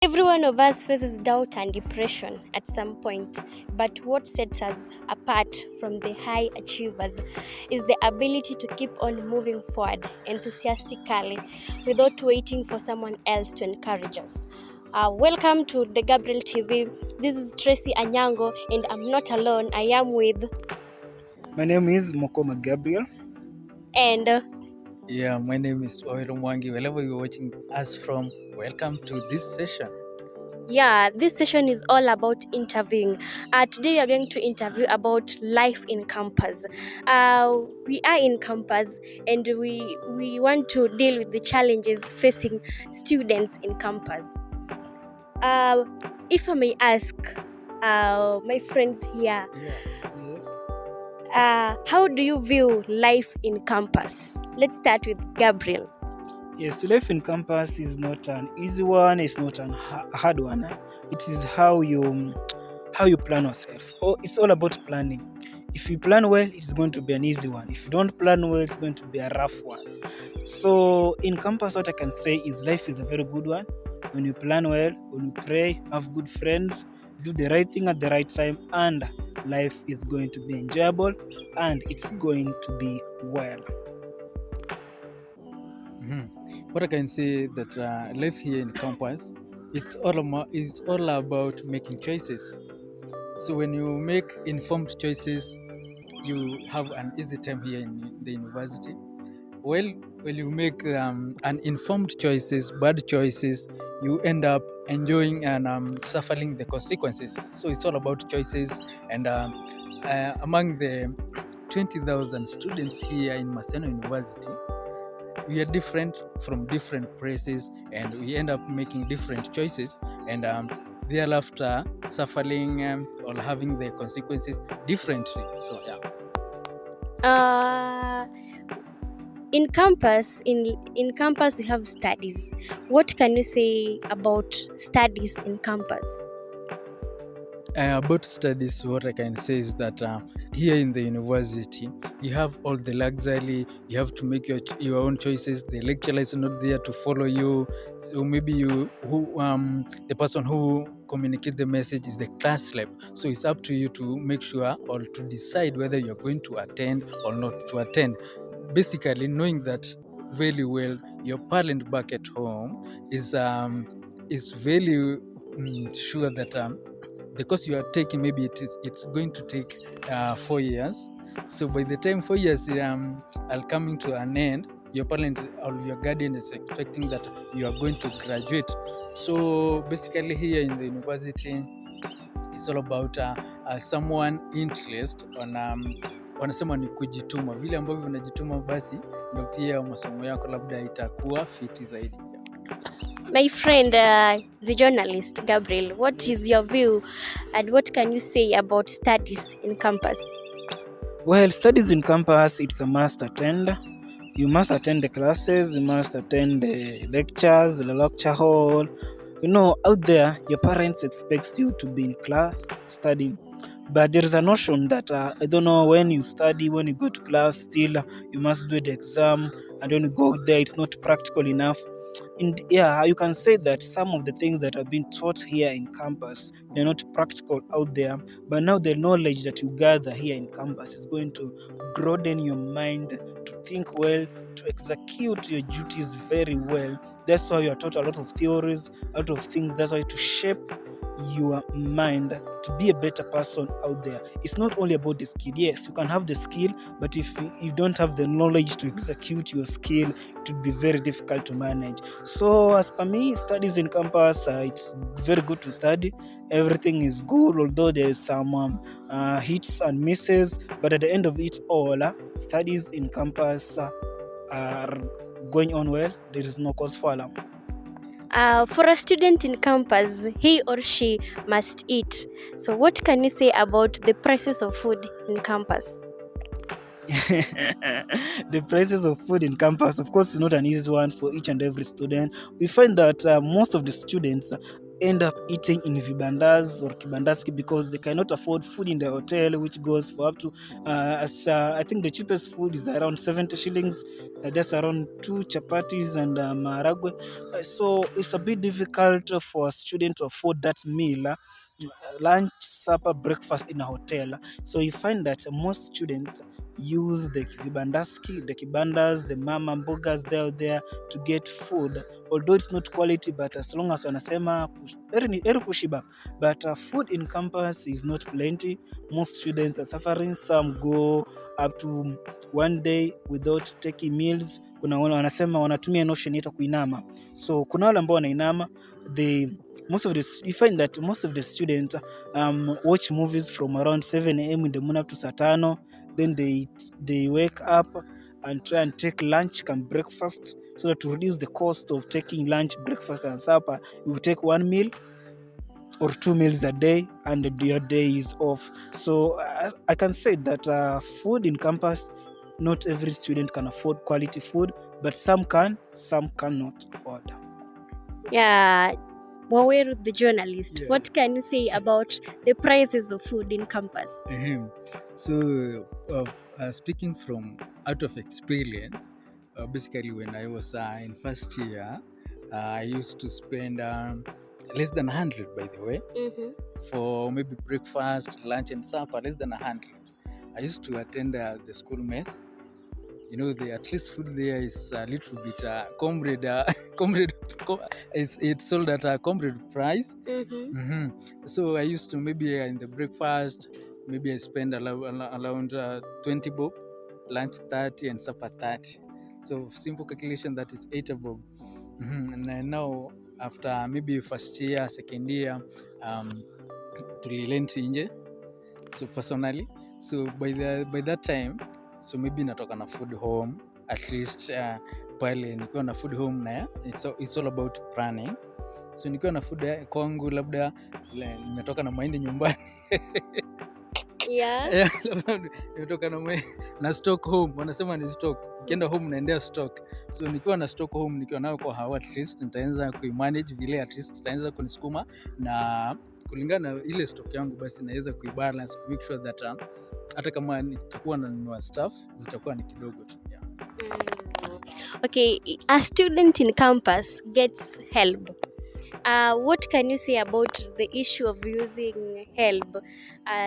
Every one of us faces doubt and depression at some point, but what sets us apart from the high achievers is the ability to keep on moving forward enthusiastically without waiting for someone else to encourage us. Welcome to the Gabriel TV. This is Tracy Anyango, and I'm not alone. I am with My name is Mokoma Gabriel. and Yeah, my name is Oiro Mwangi. Wherever you're watching us from, welcome to this session. yeah, this session is all about interviewing. Today we are going to interview about life in campus. We are in campus and we want to deal with the challenges facing students in campus. Uh, if I may ask, my friends here, Yes. how do you view life in campus? Let's start with Gabriel. Yes, life in campus is not an easy one. It's not a hard one. It is how you plan yourself. Oh, it's all about planning. If you plan well, it's going to be an easy one. If you don't plan well, it's going to be a rough one. So in campus, what I can say is life is a very good one. When you plan well, when you pray, have good friends, do the right thing at the right time, and life is going to be enjoyable and it's going to be well. What I can say that life here in campus, it's all about making choices. So when you make informed choices, you have an easy time here in the university. Well, when you make uninformed choices, bad choices, you end up enjoying and suffering the consequences. So it's all about choices. And among the 20,000 students here in Maseno University, we are different from different places, and we end up making different choices, and thereafter suffering or having the consequences differently. So yeah. Uh, in campus we have studies. What can you say about studies in campus? About studies, what I can say is that here in the university, you have all the luxury. You have to make your own choices. The lecturer is not there to follow you. So maybe the person who communicates the message is the class rep. So it's up to you to make sure or to decide whether you're going to attend or not to attend. Basically, knowing that very well, your parent back at home is very sure that the course you are taking, maybe it's going to take 4 years. So by the time 4 years are coming to an end, your parent or your guardian is expecting that you are going to graduate. So basically here in the university, it's all about someone interest on wanasema ni kujituma. Vile ambavyo unajituma, basi ndio pia masomo yako labda itakuwa fiti zaidi. My friend, the journalist Gabriel, what is your view and what can you say about studies in campus? Well, studies in campus, it's a must attend. You must attend the classes, you must attend the lectures, the lecture hall. Out there, your parents expect you to be in class studying. But there is a notion that, I don't know, when you study, when you go to class, still you must do the exam. And when you go there, it's not practical enough. And yeah, you can say that some of the things that have been taught here in campus, they're not practical out there. But now the knowledge that you gather here in campus is going to broaden your mind to think well, to execute your duties very well. That's why you are taught a lot of theories, a lot of things. That's why to shape your mind to be a better person out there. It's not only about the skill. Yes, you can have the skill, but if you don't have the knowledge to execute your skill, it would be very difficult to manage. So as per me, studies in campus, it's very good to study. Everything is good, although there's some hits and misses, but at the end of it all, studies in campus are going on well. There is no cause for alarm. For a student in campus, he or she must eat. So, what can you say about the prices of food in campus? The prices of food in campus, of course, is not an easy one for each and every student. We find that most of the students end up eating in vibandas or kibandaski because they cannot afford food in the hotel, which goes for up to I think the cheapest food is around 70 shillings, just around 2 chapatis and maragwe. So it's a bit difficult for a student to afford that meal, lunch, supper, breakfast in a hotel. So you find that most students use the vibandaski, the kibandas, the mama mbogas there to get food, although it's not quality, but as long as wanasema heri kushiba. But food in campus is not plenty. Most students are suffering. Some go up to one day without taking meals. Kuna wanasema wanatumia notion inaitwa kuinama. So kuna wale ambao wanainama, you find that most of the students watch movies from around 7 a.m. in the morning up to saa 5. Then they wake up and try and take lunch and breakfast, so that to reduce the cost of taking lunch, breakfast and supper, you will take one meal or 2 meals a day and your day is off. So I can say that food in campus, not every student can afford quality food, but some can, some cannot afford. Yeah, Waweru, the journalist, Yeah. what can you say about the prices of food in campus? So, speaking from out of experience, basically when I was in first year, I used to spend less than 100, by the way, for maybe breakfast, lunch, and supper. Less than 100. I used to attend the school mess. The at least food there is a little bit comrade. It's sold at a comrade price. So I used to maybe in the breakfast, maybe I spend around 20 bob, lunch 30 and supper 30. So simple calculation, that is 8 bob. And then now after maybe first year, second year, tulilent nje. So personally, so by that time, so maybe natoka na food home at least pale nikiwa na food home na it's all about planning. So nikiwa na food kwangu, labda nimetoka na mahindi nyumbani Yeah. nimetoka na stock home, wanasema ni stock, ukienda home unaendea stock. So nikiwa na stock home, nikiwa nayo kwa hawa, at least nitaanza kuimanage vile, at least nitaanza kunisukuma na kulingana na ile stock yangu, basi naweza kuibalance, ku make sure that hata kama nitakuwa nanunua stuff zitakuwa ni kidogo tu. Yeah. Okay, a student in campus gets help. What can you say about the issue of using help?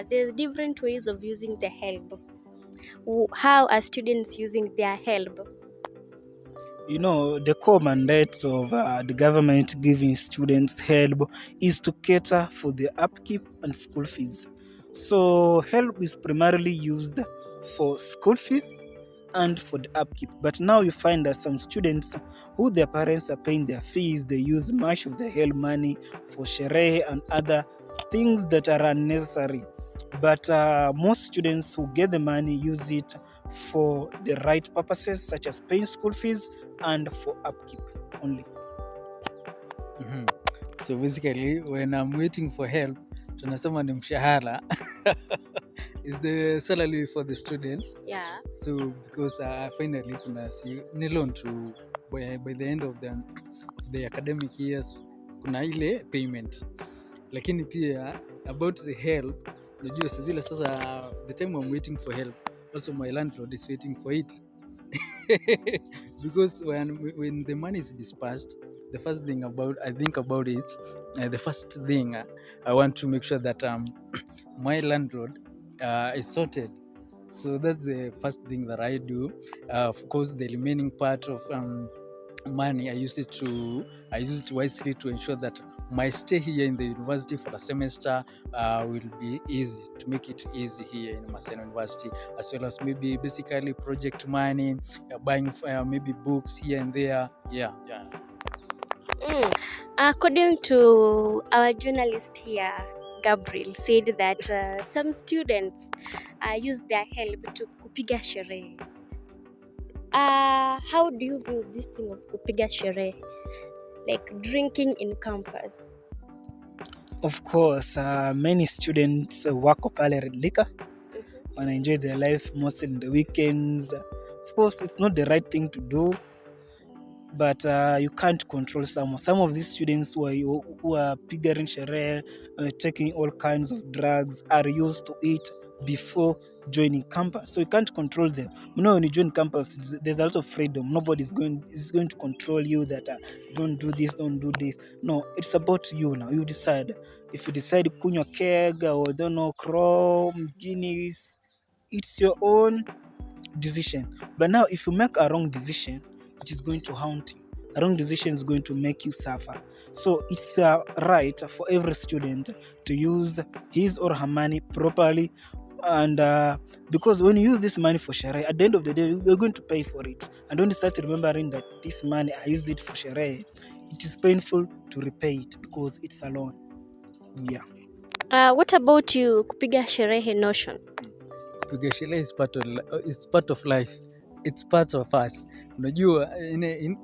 There's different ways of using the help. How are students using their help? The core mandate of the government giving students help is to cater for their upkeep and school fees. So help is primarily used for school fees and for the upkeep. But now you find that some students who their parents are paying their fees, they use much of the help money for sherehe and other things that are unnecessary. But most students who get the money use it for the right purposes, such as paying school fees and for upkeep only. So basically, when I'm waiting for help, tunasema ni mshahara is the salary for the students. Yeah. So because finally kuna ni loan to by the end of the academic years, kuna ile payment. Lakini pia about the help, unajua zile sasa, the time I'm waiting for help, also my landlord is waiting for it. Because when the money is dispersed, the first thing I think about it, the first thing I want to make sure that my landlord is sorted. So that's the first thing that I do. Of course, the remaining part of money, I use it wisely to ensure that my stay here in the university for a semester will be easy, to make it easy here in Maseno University, as well as maybe basically project money, buying maybe books here and there. Yeah. According to our journalist here, Gabriel said that some students use their help to kupiga sherehe. How do you view this thing of kupiga sherehe, like drinking in campus? Of course, many students wako pale Red Liquor, and enjoy their life mostly in the weekends. Of course, it's not the right thing to do. but you can't control some of these students who are pigaring sherehe, taking all kinds of drugs, are used to it before joining campus, so you can't control them. When you join campus, there's a lot of freedom. Nobody is going to control you that don't do this, don't do this. No, it's about you. Now you decide. If you decide kunywa keg or don't know chrome guinness, it's your own decision. But now if you make a wrong decision, it is going to haunt you. A wrong decision is going to make you suffer. So it's right for every student to use his or her money properly, and because when you use this money for sherehe, at the end of the day you're going to pay for it. And when you start remembering that this money I used it for sherehe, it is painful to repay it because it's a loan. What about you, kupiga sherehe notion? Kupiga sherehe is part of life. It's part of us. Unajua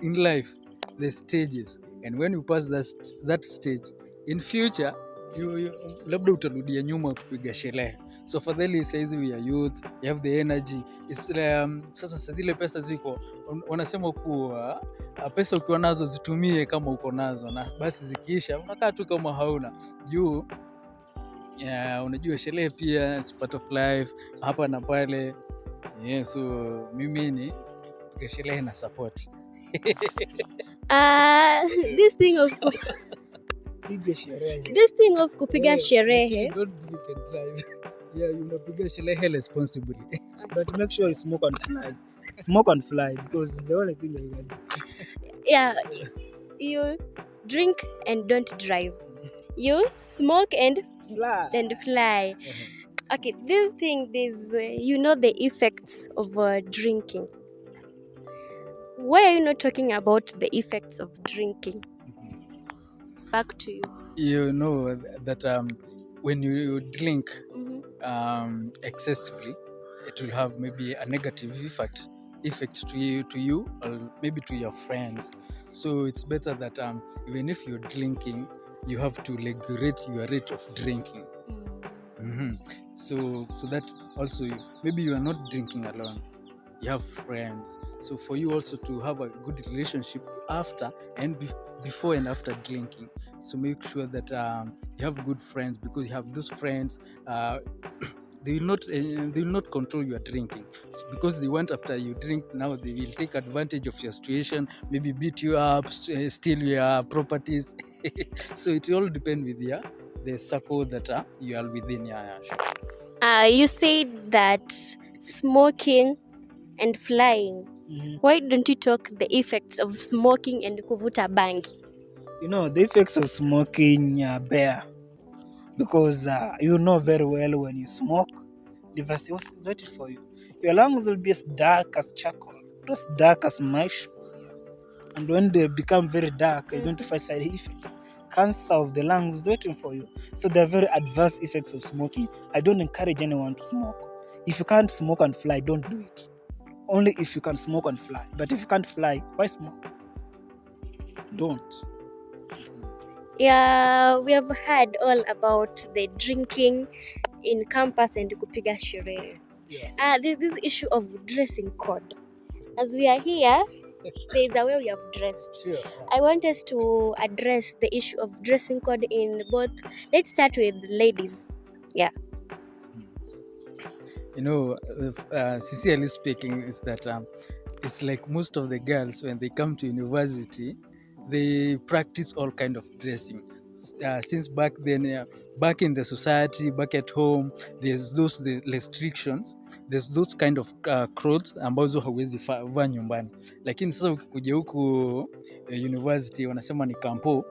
in life the stages, and when you pass that stage in future you labda utarudia nyuma kupiga sherehe. So fadhali saizi we are youth, you have the energy. Sasa zile pesa ziko, wanasema kuwa pesa ukiwa nazo zitumie kama uko nazo, na basi zikiisha unakaa tu kama hauna juu. Unajua sherehe pia it's part of life, hapa na pale. So mimi ni kupiga sherehe na support. This thing of kupiga sherehe. Don't drink and drive. Unapiga sherehe responsibly. But make sure you smoke and fly. Smoke and fly, because it's the only thing that you can do. Yeah, you drink and don't drive. You smoke and fly. Okay, this thing, the effects of drinking. Why are you not talking about the effects of drinking? Back to you. You know that when you drink excessively, it will have maybe a negative effect to you or maybe to your friends. So it's better that even if you're drinking, you have to regulate your rate of drinking. So that also maybe you are not drinking alone, you have friends. So for you also to have a good relationship after and before and after drinking, so make sure that you have good friends, because you have those friends, they will not control your drinking, because they want, after you drink, now they will take advantage of your situation, maybe beat you up, steal your properties. So it all depends with the circle that you are within. You said that smoking and flying. Why don't you talk the effects of smoking and kuvuta bangi? The effects of smoking are bare, because you know very well when you smoke, the verse is waiting for you. Your lungs will be as dark as charcoal, as dark as my shoes. And when they become very dark, you're going to find side effects. Cancer of the lungs is waiting for you. So there are very adverse effects of smoking. I don't encourage anyone to smoke. If you can't smoke and fly, don't do it. Only if you can smoke and fly. But if you can't fly, why smoke? Don't. Yeah, we have heard all about the drinking in campus and kupiga sherehe. There's this issue of dressing code. As we are here, there's a way we have dressed. Sure. I want us to address the issue of dressing code in both. Let's start with ladies. Yeah. Sincerely speaking, is that it's like most of the girls, when they come to university, they practice all kind of dressing. Since back then, back in the society, back at home, there's the restrictions, there's those kind of clothes ambazo hauwezi vaa nyumbani, lakini sasa ukikuja huku university wanasema ni campo,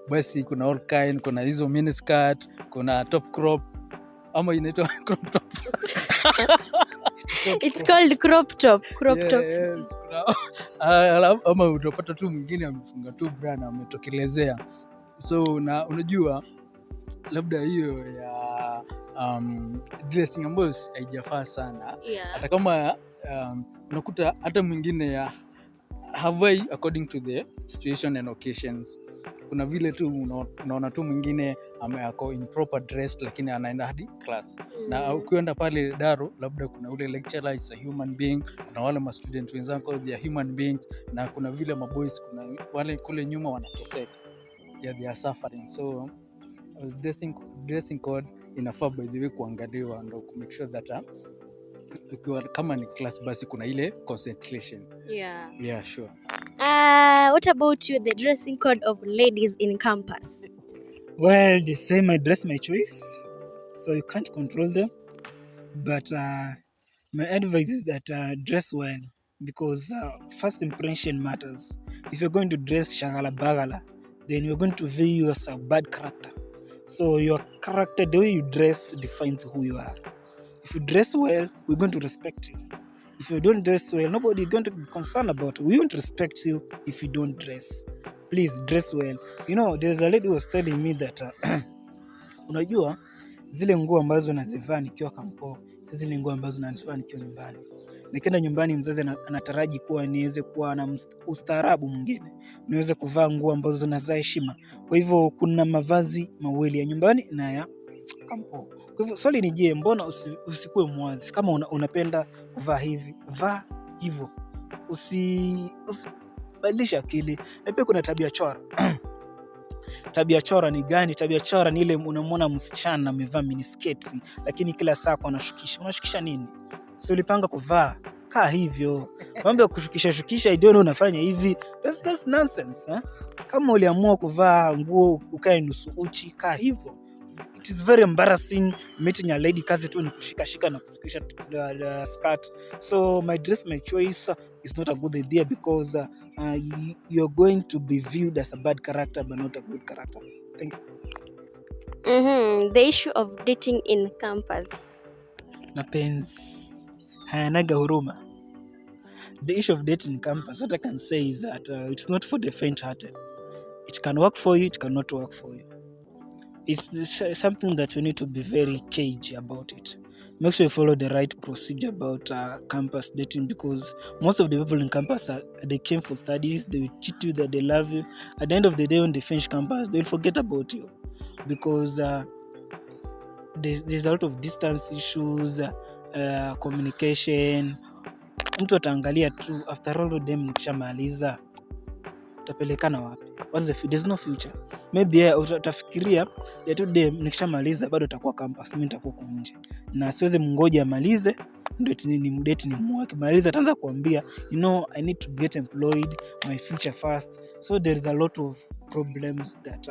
basi kuna all kind, kuna hizo mini skirt, kuna top crop, ama inaitwa crop top. It's called crop top. Yes. Ama utapata tu mwingine amefunga tu bra na ametokelezea. So na unajua labda hiyo ya dressing ambayo haijafaa sana. Hata kama unakuta hata mwingine ya havai according to the situation and occasions. kuna vile tu unaona tu mwingine ako in proper dressed lakini anaenda hadi class. Na ukienda pale Daro, labda kuna ule lecturer is a human being, kuna wale ma student wenzako they are human beings, na kuna vile maboys, kuna wale kule nyuma wanateseka, yeah, they are suffering. So dressing code inafaa by the way kuangaliwa, ndo ku make sure that ukiwa kama ni class basi kuna ile concentration. Yeah, sure. What about you, the dressing code of ladies in campus? Well, they say my dress, my choice, so you can't control them. But my advice is that dress well, because first impression matters. If you're going to dress shagala bagala, then you're going to view you as a bad character. So your character, the way you dress, defines who you are. If you dress well, we're going to respect you. If you don't dress well, nobody is going to be concerned about you. We won't respect you if you don't dress. Please dress well. You know, there's a lady who was telling me that unajua zile nguo ambazo nazivaa nikiwa kampo, si zile nguo ambazo nazivaa nikiwa nyumbani. Nikienda nyumbani, mzazi anataraji kuwa niweze kuwa na ustaarabu mwingine, niweze kuvaa nguo ambazo zinazaa heshima. Kwa hivyo kuna mavazi mawili, ya nyumbani na ya kampo. Kwa hivyo swali ni je, mbona usikuwe mwazi? Kama unapenda kuvaa hivi, vaa hivyo. Usibadilisha akili. Na pia kuna tabia chora. Tabia chora ni gani? Tabia chora ni ile unamwona msichana amevaa minisketi lakini kila saa kwa anashukisha. Unashukisha nini? Si ulipanga kuvaa, kaa hivyo. Mambo ya kushukisha I don't know unafanya hivi. That's nonsense, eh? Kama uliamua kuvaa nguo ukae nusu uchi, kaa hivyo. It is very embarrassing meeting a lady kazi tu ni kushika na kushukisha the skirt. So my dress, my choice is not a good idea, because you're going to be viewed as a bad character but not a good character. Thank you. The issue of dating in campus. Mapenzi hayanaga huruma. The issue of dating in campus, what I can say is that it's not for the faint-hearted. It can work for you, it cannot work for you. It's something that you need to be very cagey about it. Make sure you follow the right procedure about campus dating, because most of the people in campus they came for studies. They will cheat you that they love you. At the end of the day, when they finish campus, they will forget about you, because there's a lot of distance issues, communication. Mtu ataangalia tu, after all dem nikishamaliza utapelekana wapi? There's no future. Maybe utafikiria ya tu dem nikishamaliza bado utakuwa campus, mimi nitakuwa huko nje. Na siwezi mngoja amalize ndio ni mdate ni mwake. Maliza ataanza kuambia, you know, I need to get employed, my future first. So there is a lot of problems that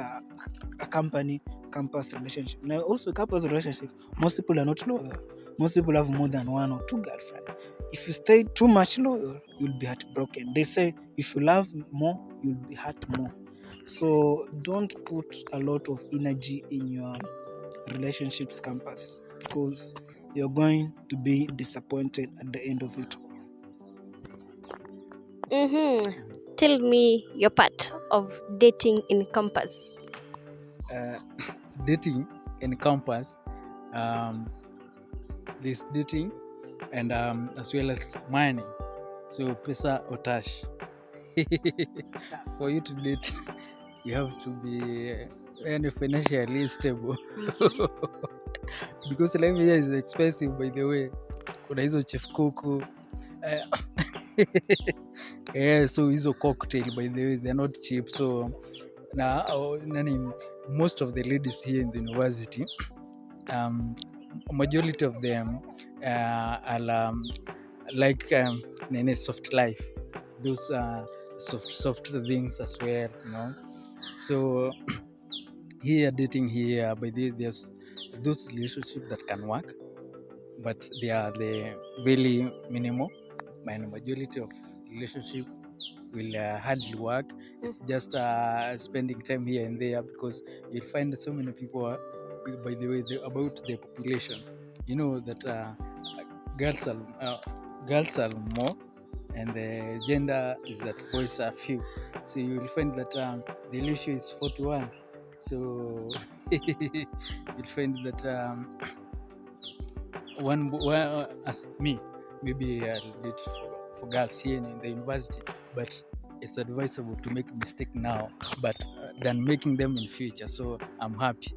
accompany campus relationship. Now also campus relationship, most people are not loyal. Most people have more than one or two girlfriends. If you stay too much loyal, you'll be heartbroken. They say if you love more, you'll be hurt more. So don't put a lot of energy in your relationships campus, because you're going to be disappointed at the end of it all. Tell me your part of dating in campus. Dating in campus, this dating and as well as mining. So pesa or tash. For you to date, you have to be financially stable. Because life here is expensive, by the way. Kuna hizo chef kuku. Yeah, so hizo cocktail, by the way, they're not cheap. So most of the ladies here in the university, majority of them are like soft life, those soft things as well, you know. So here dating here, by there's those relationships that can work, but they are the very minimal. And majority of relationship will hardly work. It's just spending time here and there, because you'll find so many people, by the way, about the population, you know, that girls are more, and the gender is that boys are few. So you will find that the ratio is 4-1. So you'll find that one as me, maybe a little bit for girls here in the university, but it's advisable to make mistake now, but than making them in future. So I'm happy.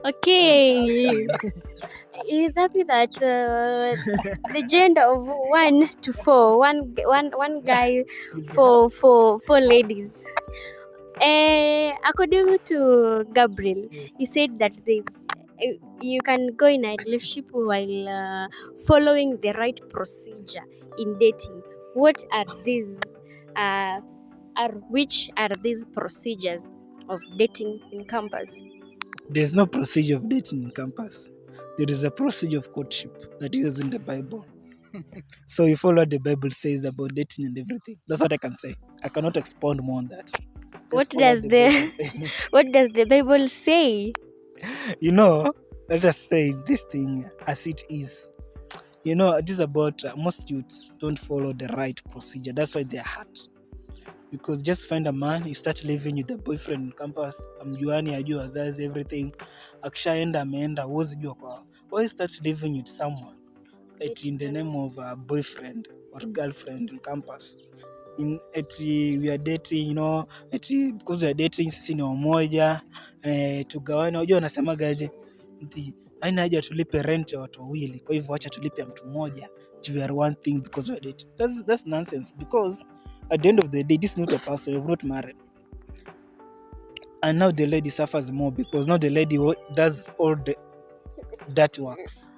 Okay. He's happy that the gender of 1 to 4, one guy for 4 ladies. According to Gabriel, you said that you can go in a relationship while following the right procedure in dating. What are these? Which are these procedures of dating in campus? There's no procedure of dating in campus. There is a procedure of courtship that is in the Bible. So you follow what the Bible says about dating and everything. That's what I can say. I cannot expound more on that. What Just follow what does the Bible the says. what does the Bible say? You know, let us say this thing as it is. You know, this is about most youths don't follow the right procedure. That's why they're hurt. Because just find a man, you start living with the boyfriend on campus, amjuani, ajua wazazi, everything. Akishaenda ameenda, huwezi jua kwa. Why you start living with someone in the name of a boyfriend or girlfriend on campus? We are dating, because we are dating sisi ni wamoja, tugawane. Unajua wanasemaga aje? Ati haina haja tulipe rent ya watu wawili, kwa hivyo acha tulipe ya mtu mmoja. We are one thing because we are dating. That's nonsense, because at the end of the day, this is not a person, you're not married. And now the lady suffers more because now the lady does all the dirty works.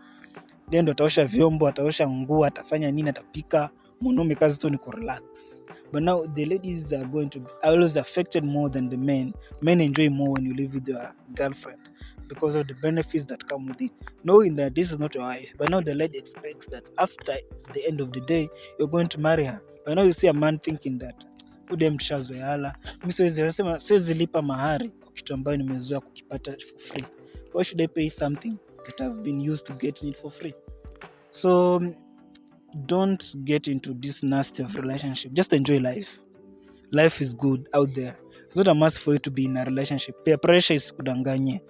Then ndo ataosha vyombo, ataosha nguo, atafanya nini, atapika. Mwanaume kazi tu ni kurelax. But now the ladies are going to be always affected more than the men. Men enjoy more when you live with your girlfriend because of the benefits that come with it. Knowing that this is not your wife, but now the lady expects that after the end of the day, you're going to marry her. But now you see a man thinking that udem mshazoeana, mimi siwezi lipa mahari kwa kitu ambayo nimezoea kukipata for free. Why should I pay something that I've been used to getting it for free? So don't get into this nasty of relationship. Just enjoy life. Life is good out there. It's not a must for you to be in a relationship. Peer pressure is kudanganye.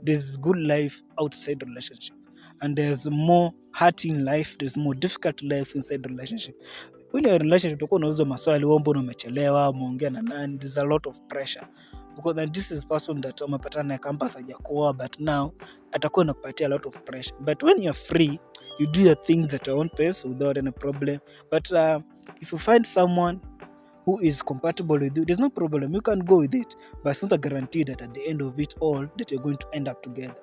There's good life outside the relationship. And there's more hurting life, there's more difficult life inside the relationship. When you're in a relationship, utakuwa unauliza maswali, wewe mbona umechelewa, umeongea na nani? There's a lot of pressure. Because then this is person that umepatana na campus hajakuoa, but now atakuwa anakupatia a lot of pressure. But when you're free, you do your things at your own pace without any problem. But if you find someone who is compatible with you, there's no problem. You can go with it, but it's not a guarantee that at the end of it all that you're going to end up together.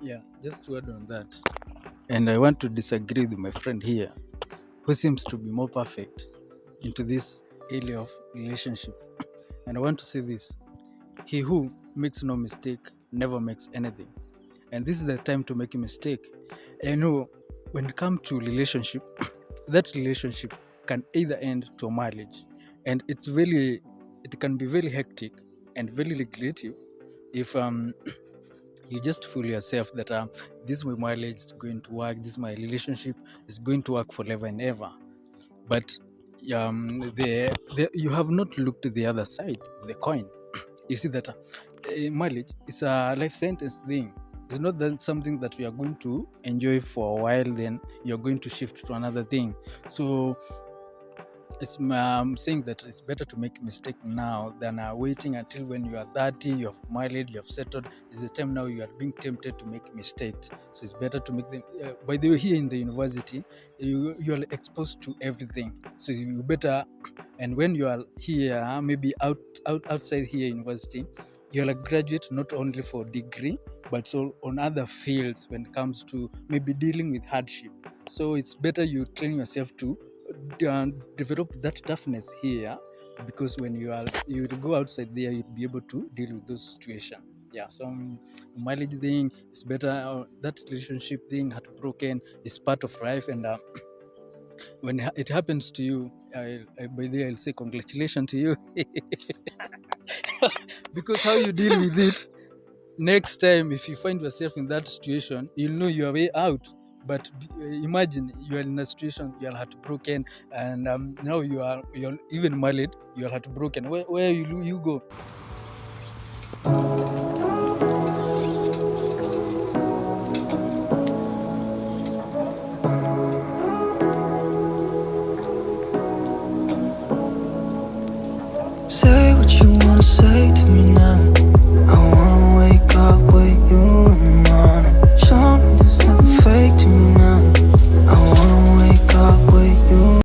Yeah, just to add on that, and I want to disagree with my friend here, who seems to be more perfect into this area of relationship. And I want to say this: he who makes no mistake never makes anything. And this is the time to make a mistake. And when it comes to relationship, that relationship can either end to a marriage, and it can be very hectic and very regulative if you just fool yourself that this my marriage is going to work, this my relationship is going to work forever and ever. But you have not looked at the other side of the coin. You see that marriage is a life sentence thing. It's not that something that we are going to enjoy for a while, then you're going to shift to another thing. So it's saying that it's better to make a mistake now than waiting until when you are 30, you have married, you have settled. It's the time now you are being tempted to make mistakes. So it's better to make them. By the way, here in the university, you are exposed to everything. So you better, and when you are here, maybe outside here university, you're a graduate not only for degree, but so on other fields when it comes to maybe dealing with hardship. So it's better you train yourself to develop that toughness here, because when you go outside there, you'll be able to deal with those situations. Yeah, so marriage thing is better. That relationship thing heartbroken is part of life, and when it happens to you, by the way, I'll say congratulations to you because how you deal with it next time, if you find yourself in that situation, you'll know your way out. But imagine you are in a situation, you are heartbroken, and now you're even married, you are heartbroken. Where you go?